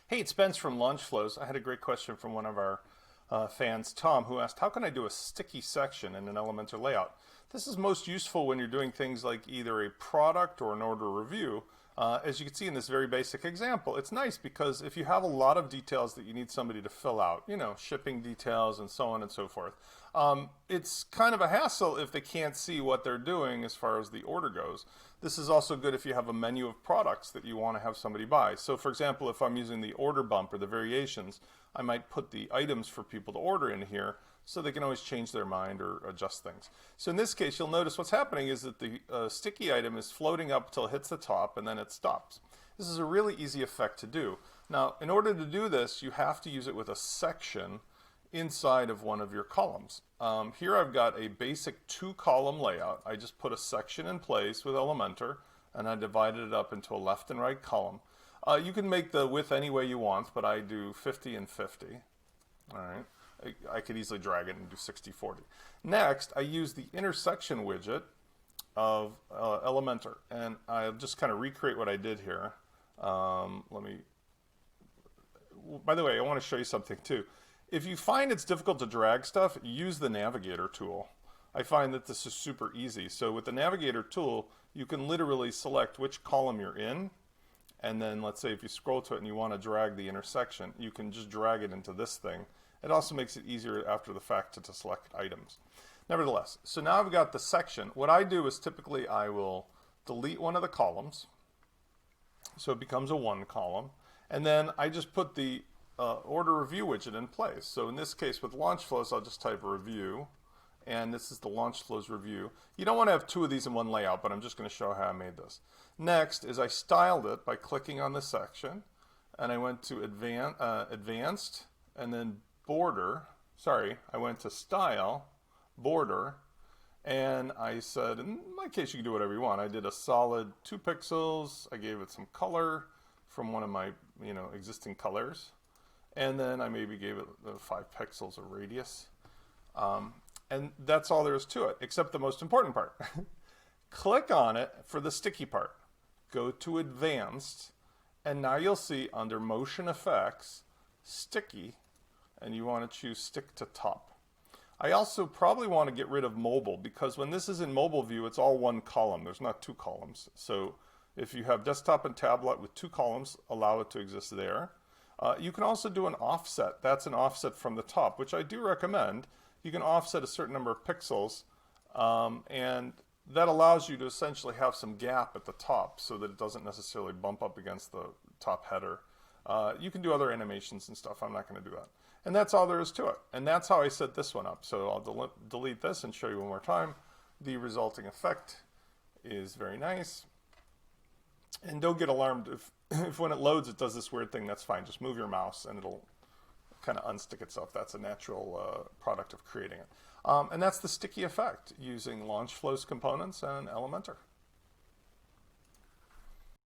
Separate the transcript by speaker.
Speaker 1: Hey, it's Spence from LaunchFlows. I had a great question from one of our fans, Tom, who asked, how can I do a sticky section in an Elementor layout? This is most useful when you're doing things like either a product or an order review. As you can see in this very basic example, it's nice because if you have a lot of details that you need somebody to fill out, shipping details and so on and so forth, it's kind of a hassle if they can't see what they're doing as far as the order goes. This is also good if you have a menu of products that you want to have somebody buy. So for example, if I'm using the order bump or the variations, I might put the items for people to order in here so they can always change their mind or adjust things. So in this case, you'll notice what's happening is that the sticky item is floating up until it hits the top and then it stops. This is a really easy effect to do. Now, in order to do this, you have to use it with a section inside of one of your columns. Here I've got a basic 2-column layout. I just put a section in place with Elementor and I divided it up into a left and right column. You can make the width any way you want, but I do 50 and 50. All right. I could easily drag it and do 60-40. Next, I use the intersection widget of Elementor, and I'll just kind of recreate what I did here. By the way, I want to show you something too. If you find it's difficult to drag stuff, use the navigator tool. I find that this is super easy. So with the navigator tool, you can literally select which column you're in, and then let's say if you scroll to it and you want to drag the intersection, you can just drag it into this thing. It also makes it easier after the fact to select items. Nevertheless, so now I've got the section. What I do is typically I will delete one of the columns, so it becomes a 1 column, and then I just put the order review widget in place. So in this case with LaunchFlows, I'll just type review, and this is the LaunchFlows review. You don't want to have 2 of these in one layout, but I'm just going to show how I made this. Next is I styled it by clicking on the section, and I went to advanced, and then border. Sorry, I went to style, border, and I said, in my case you can do whatever you want. I did a solid 2 pixels. I gave it some color from one of my existing colors. And then I maybe gave it 5 pixels of radius. And that's all there is to it, except the most important part. Click on it for the sticky part. Go to Advanced, and now you'll see under Motion Effects, Sticky, and you want to choose Stick to Top. I also probably want to get rid of mobile, because when this is in mobile view, it's all 1 column. There's not 2 columns. So if you have desktop and tablet with 2 columns, allow it to exist there. You can also do an offset. That's an offset from the top, which I do recommend. You can offset a certain number of pixels, and that allows you to essentially have some gap at the top so that it doesn't necessarily bump up against the top header. You can do other animations and stuff. I'm not going to do that. And that's all there is to it. And that's how I set this one up. So I'll delete this and show you one more time. The resulting effect is very nice. And don't get alarmed if when it loads it does this weird thing. That's fine. Just move your mouse and it'll kind of unstick itself. That's a natural product of creating it. And that's the sticky effect using LaunchFlows components and Elementor.